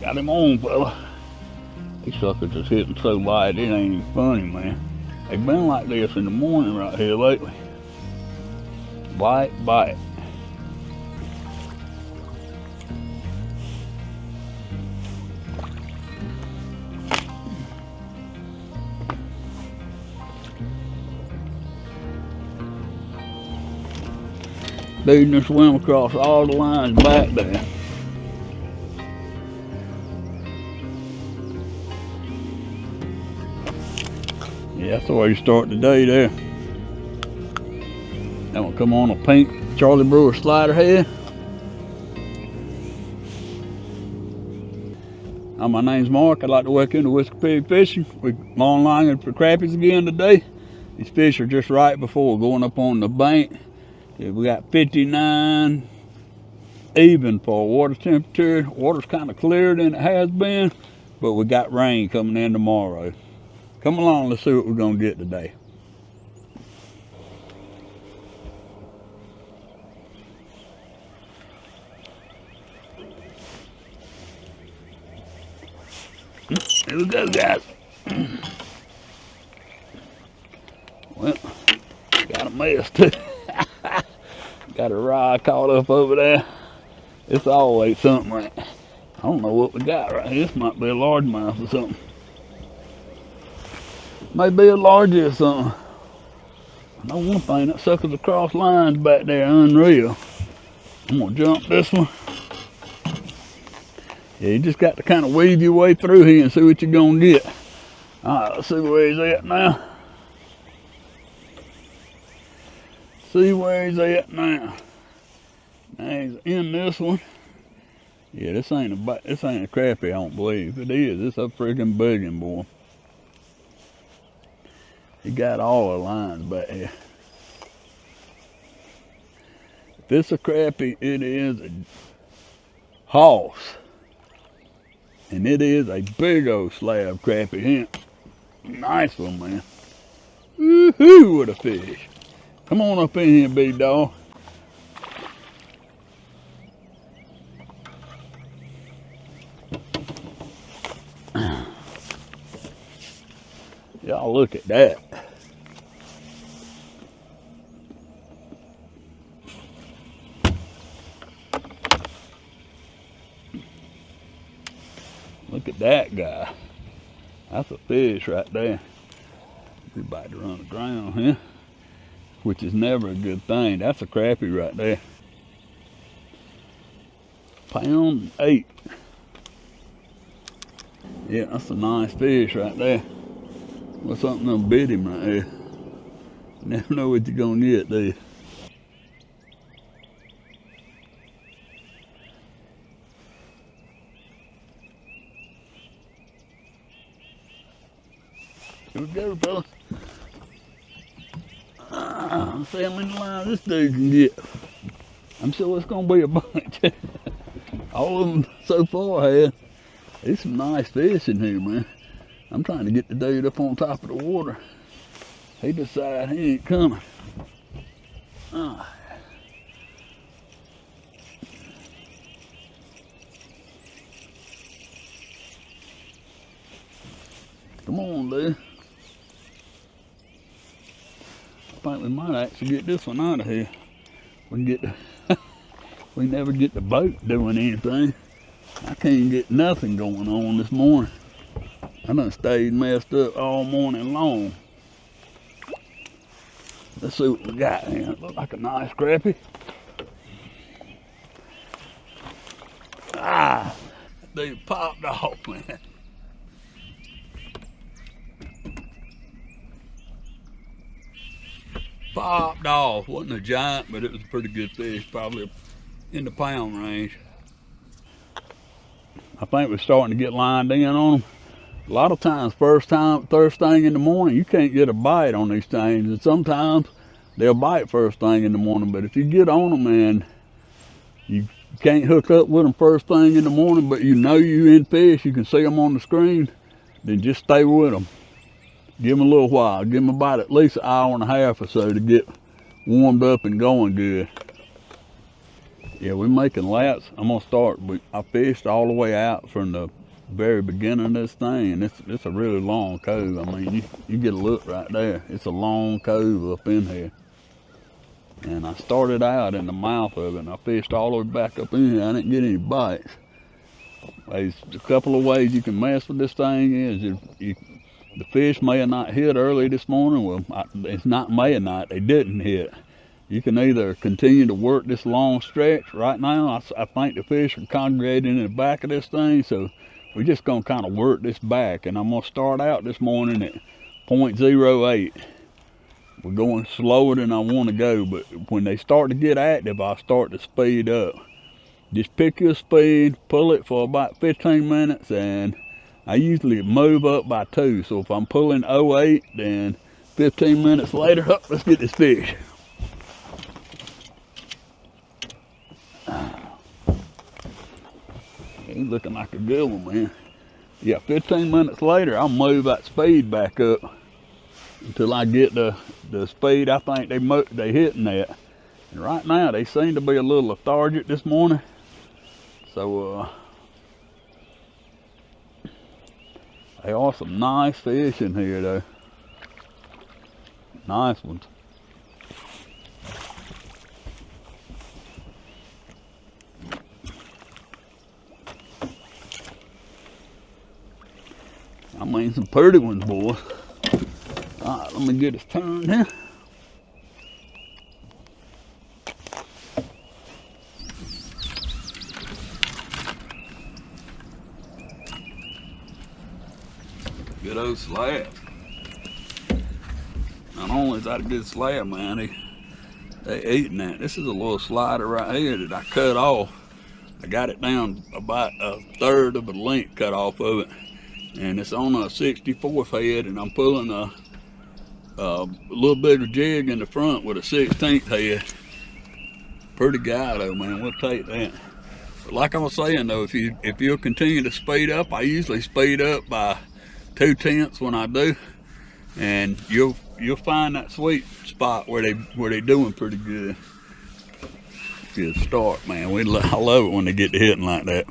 Got him on, fella. These suckers just hitting so light, it ain't even funny, man. They've been like this in the morning right here lately. Light bite. Dude just swim across all the lines back there. Yeah, that's the way you start the day there. Then we'll come on a pink Charlie Brewer slider head. My name's Mark. I'd like to welcome you to Whisker Pig Fishing. We're long lining for crappies again today. These fish are just right before going up on the bank. We got 59 even for water temperature. Water's kind of clearer than it has been, but we got rain coming in tomorrow. Come along, let's see what we're gonna get today. Here we go, guys. Well, got a mess too. Got a rod caught up over there. It's always something like, I don't know what we got right here. This might be a largemouth or something. Maybe a largie or something. I know one thing, that sucker's across lines back there, unreal. I'm gonna jump this one. Yeah, you just got to kind of weave your way through here and see what you're gonna get. All right, let's see where he's at now. See where he's at now. Now he's in this one. Yeah, this ain't a crappie, I don't believe. If it is, it's a freaking biggin', boy. He got all the lines back here. If it's a crappie, it is a hoss. And it is a big old slab crappie here. Nice one, man. Woohoo, what a fish. Come on up in here, big dog. Y'all look at that. Look at that guy. That's a fish right there. We're about to run aground here, which is never a good thing. That's a crappie right there. Pound 8. Yeah, that's a nice fish right there. Well, something done bit him right there. You never know what you're gonna get, do you? Here we go, fella. Let's see how many lines this dude can get. I'm sure it's gonna be a bunch. All of them so far have. There's some nice fish in here, man. I'm trying to get the dude up on top of the water. He decided he ain't coming. Come on, dude. I think we might actually get this one out of here. We can get the we never get the boat doing anything. I can't get nothing going on this morning. I done stayed messed up all morning long. Let's see what we got here. It looks like a nice crappie. They popped off, man. Popped off. Wasn't a giant, but it was a pretty good fish, probably in the pound range. I think we're starting to get lined in on them. A lot of times, first thing in the morning, you can't get a bite on these things. And sometimes they'll bite first thing in the morning. But if you get on them and you can't hook up with them first thing in the morning, but you know you in fish, you can see them on the screen, then just stay with them. Give them a little while. Give them about at least an hour and a half or so to get warmed up and going good. Yeah, we're making laps. I'm gonna start. I fished all the way out from the very beginning of this thing, and it's a really long cove. I mean, you get a look right there. It's a long cove up in here. And I started out in the mouth of it, and I fished all the way back up in here. I didn't get any bites. There's a couple of ways you can mess with this thing. The fish may have not hit early this morning. Well, it's not may have not. They didn't hit. You can either continue to work this long stretch. Right now, I think the fish are congregating in the back of this thing, so we're just gonna kind of work this back. And I'm gonna start out this morning at 0.08. We're going slower than I want to go, but when they start to get active, I'll start to speed up. Just pick your speed, pull it for about 15 minutes, and I usually move up by 2. So if I'm pulling 08, then 15 minutes later, let's get this fish. He's looking like a good one, man. Yeah, 15 minutes later, I'll move that speed back up until I get the speed I think they hitting at. And right now, they seem to be a little lethargic this morning. So, there are some nice fish in here, though. Nice ones. I mean, some pretty ones, boys. All right, let me get this turned here. Good old slab. Not only is that a good slab, man, they eating that. This is a little slider right here that I cut off. I got it down about 1/3 of the length cut off of it. And it's on a 64th head, and I'm pulling a little bigger jig in the front with a 16th head. Pretty guy though, man, we'll take that. But like I was saying though, if you'll continue to speed up, I usually speed up by 2/10 when I do, and you'll find that sweet spot where they doing pretty good. Good start, man. I love it when they get to hitting like that.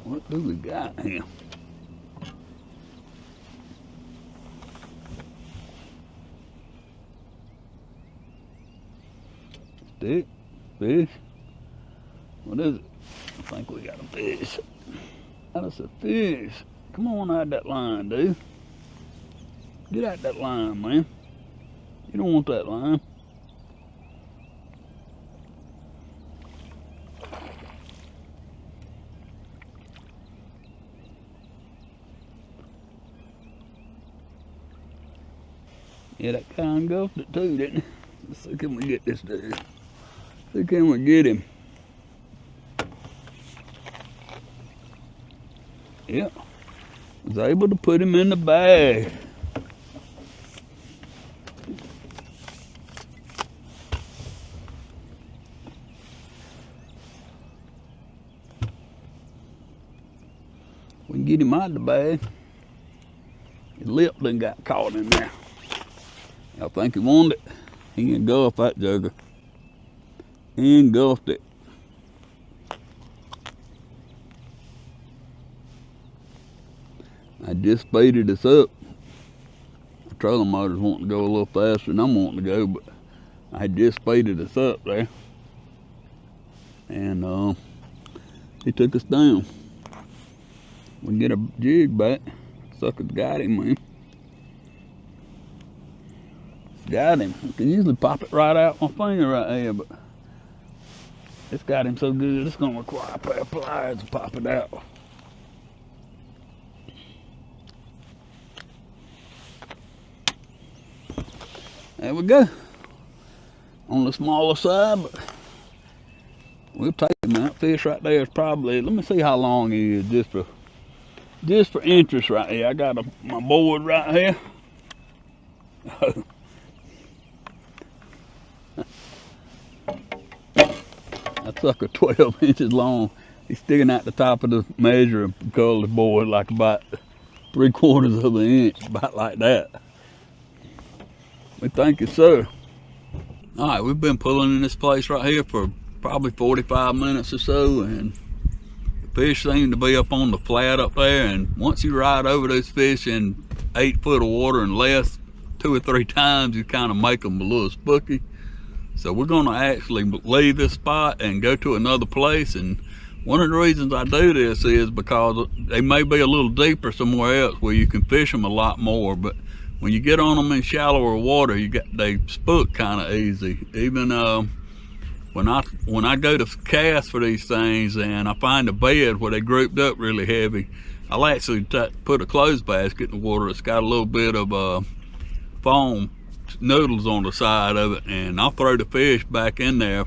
What do we got here? Stick? Fish? What is it? I think we got a fish. That is a fish. Come on out that line, dude. Get out that line, man. You don't want that line. Yeah, that guy engulfed it too, didn't he? Let's see, can we get this dude? See, can we get him? Yep. Was able to put him in the bag. We can get him out of the bag. His lip done got caught in there. I think he wanted it. He engulfed that jugger. He engulfed it. I just speeded this up. The trolling motor's wanting to go a little faster than I'm wanting to go, but I just speeded us up there. And he took us down. We can get a jig back. Sucker's got him, man. Got him. I can usually pop it right out my finger right here, but it's got him so good, it's gonna require a pair of pliers to pop it out. There we go. On the smaller side, but we'll take him. That fish right there is probably, let me see how long he is, just for interest right here. I got my board right here. That sucker 12 inches long. He's sticking out the top of the measuring curly board like about 3/4 of an inch, about like that. We thank you, sir. All right, we've been pulling in this place right here for probably 45 minutes or so, and the fish seem to be up on the flat up there. And once you ride over those fish in 8 foot of water and less 2 or 3 times, you kind of make them a little spooky. So we're going to actually leave this spot and go to another place. And one of the reasons I do this is because they may be a little deeper somewhere else where you can fish them a lot more. But when you get on them in shallower water, they spook kind of easy. Even when I go to cast for these things and I find a bed where they grouped up really heavy, I'll actually put a clothes basket in the water that's got a little bit of foam noodles on the side of it, and I'll throw the fish back in there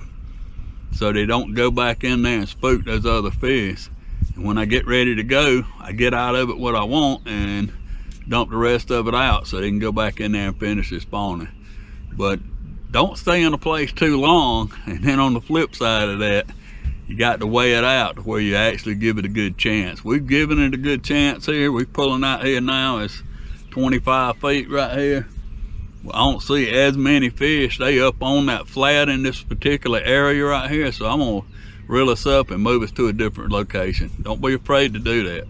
so they don't go back in there and spook those other fish. And when I get ready to go, I get out of it what I want and dump the rest of it out so they can go back in there and finish their spawning. But don't stay in a place too long, and then on the flip side of that, you got to weigh it out to where you actually give it a good chance. We've given it a good chance here. We're pulling out here now. It's 25 feet right here. I don't see as many fish. They up on that flat in this particular area right here, so I'm gonna reel us up and move us to a different location. Don't be afraid to do that.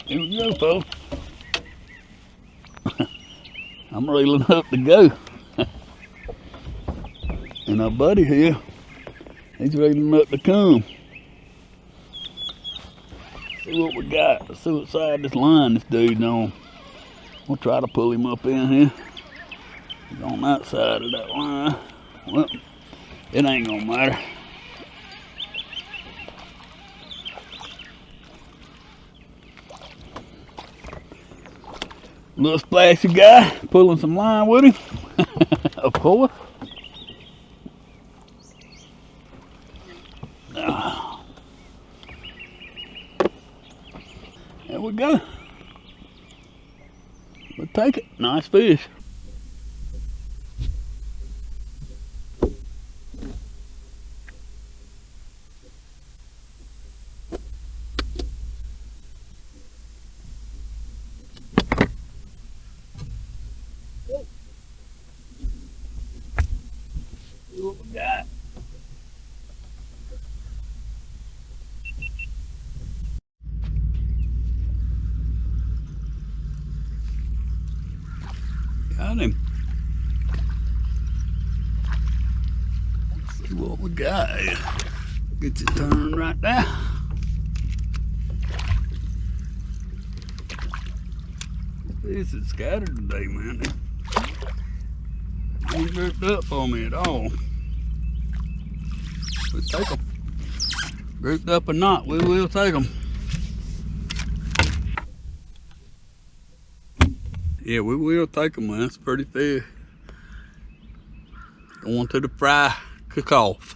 Here we go, folks. I'm reeling up to go. And our buddy here, he's reeling up to come. See what we got. Let's see what side this line this dude's on. We'll try to pull him up in here. He's on that side of that line. Well, it ain't gonna matter. Little splashy guy, pulling some line with him, of course. There we go. We'll take it. Nice fish. See what we got. Got him. Let's see what we got here. Get your turn right there. This is scattered today, man. They ain't grouped up on me at all. We'll take them. Grouped up or not, we will take them. Yeah, we will take them, man. It's pretty fish. Going to the fry cook-off.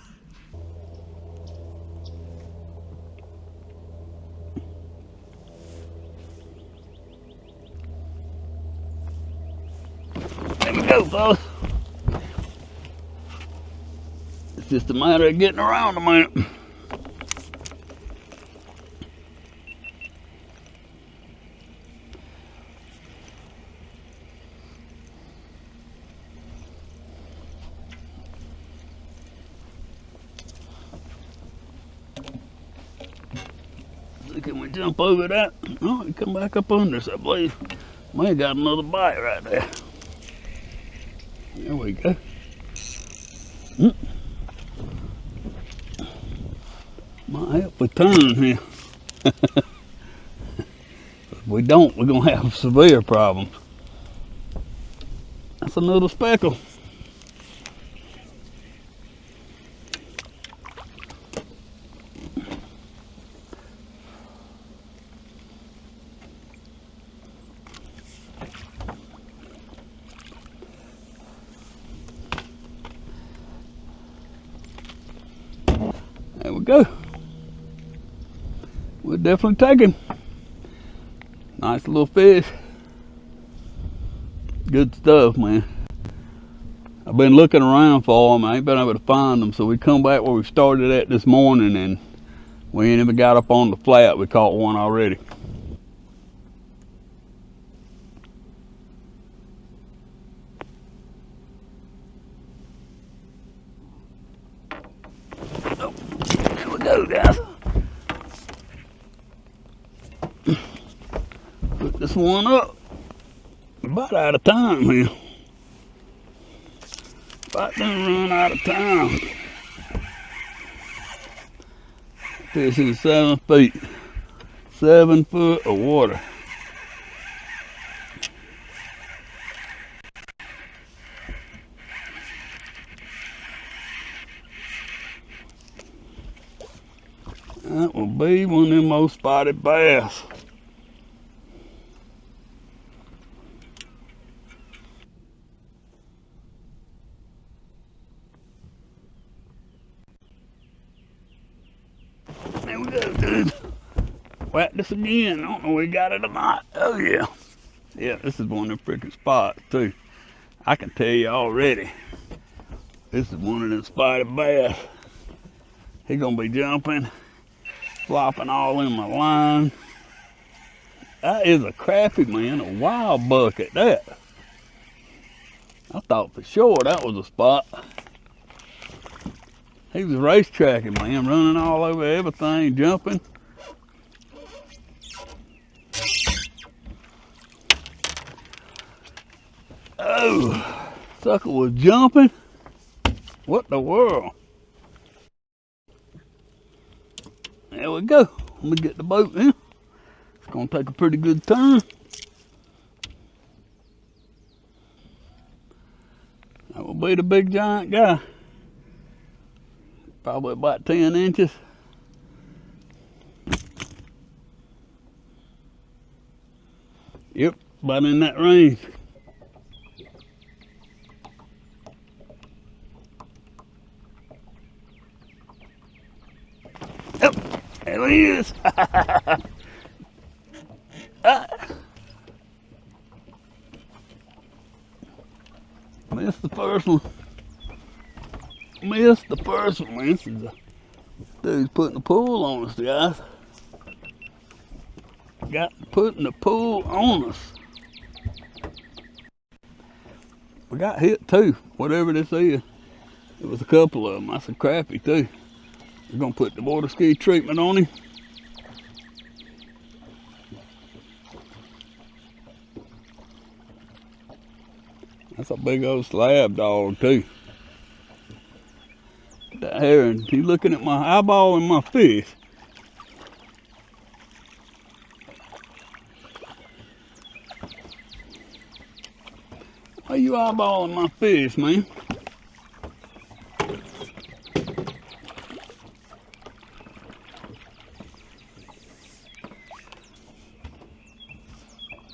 There we go, fellas. It's just a matter of getting around a minute. Can we jump over that? No, it come back up under us, I believe. Man, got another bite right there. There we go. Might help we turn here. If we don't, we're gonna have severe problems. That's another speckle. There we go. We'll definitely take him. Nice little fish. Good stuff, man. I've been looking around for them. I ain't been able to find them, so we come back where we started at this morning, and we ain't even got up on the flat. We caught one already. Oh, there we go, guys. Put this one up. We're about out of time here. About done run out of time. Fishing 7 feet. 7 foot of water. That will be one of them most spotted bass. There we go, dude. Whack this again. I don't know if we got it or not. Oh yeah. Yeah, this is one of them freaking spots too. I can tell you already. This is one of them spotted bass. He's gonna be jumping, flopping all in my line. That is a crappie, man, a wild buck at that. I thought for sure that was a spot. He was racetracking, man, running all over everything, jumping. Oh, sucker was jumping. What the world? There we go. Let me get the boat in. It's gonna take a pretty good turn. That will be the big giant guy. Probably about 10 inches. Yep, about in that range. Yep, there he is. Missed the first one. Missed the first one, man. This is a dude's putting the pool on us, guys. Got putting the pool on us. We got hit too, whatever this is. It was a couple of them. That's a crappie too. We're gonna put the water ski treatment on him. That's a big old slab dog too. That herring, he's looking at my eyeball and my fish. Why you eyeballing my fish, man?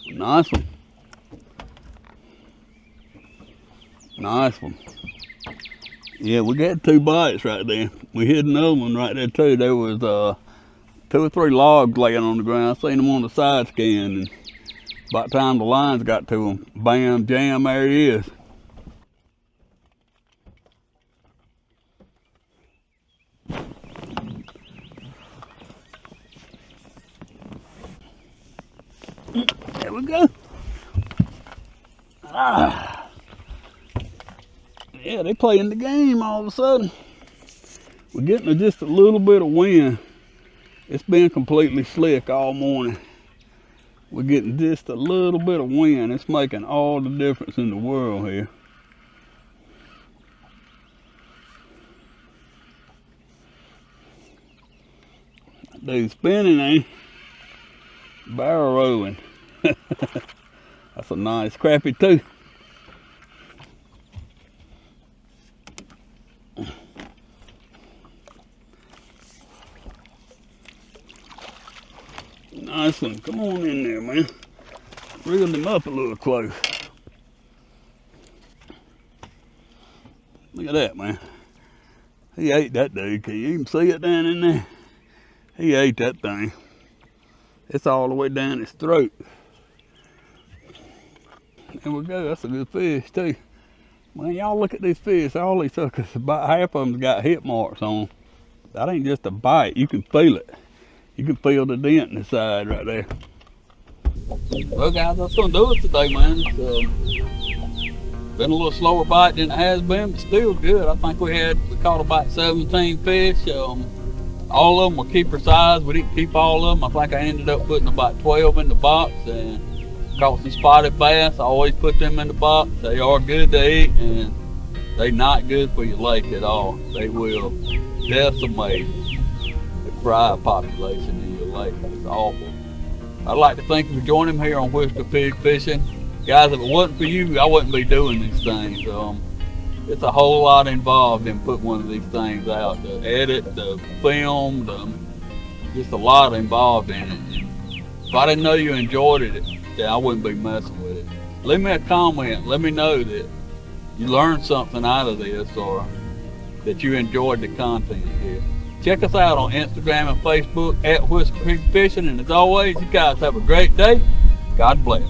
Nice one. Nice one. Yeah, we got 2 bites right there. We hit another one right there too. There was 2 or 3 logs laying on the ground. I seen them on the side scan, and by the time the lines got to them, bam, jam, there he is. There we go. Ah. Yeah, they playing the game all of a sudden. We're getting just a little bit of wind It's been completely slick all morning. We're getting just a little bit of wind. It's making all the difference in the world here. Dude, spinning, ain't he? Barrel rolling. That's a nice crappie too. Nice one. Come on in there, man. Reeled him up a little close. Look at that, man. He ate that dude. Can you even see it down in there? He ate that thing. It's all the way down his throat. There we go. That's a good fish too. Man, y'all look at these fish. All these suckers, about half of them got hit marks on them. That ain't just a bite. You can feel it. You can feel the dent in the side right there. Well, guys, that's gonna do it today, man. It's been a little slower bite than it has been, but still good. I think we caught about 17 fish. All of them were keeper size. We didn't keep all of them. I think I ended up putting about 12 in the box, and caught some spotted bass. I always put them in the box. They are good to eat, and they're not good for your lake at all. They will decimate the fry population in your lake. It's awful. I'd like to thank you for joining me here on Whisker Pig Fishing. Guys, if it wasn't for you, I wouldn't be doing these things. It's a whole lot involved in putting one of these things out. The edit, the film, just a lot involved in it. If I didn't know you enjoyed it, then I wouldn't be messing with it. Leave me a comment. Let me know that you learned something out of this, or that you enjoyed the content here. Check us out on Instagram and Facebook at Whisker Pig Fishing. And as always, you guys have a great day. God bless.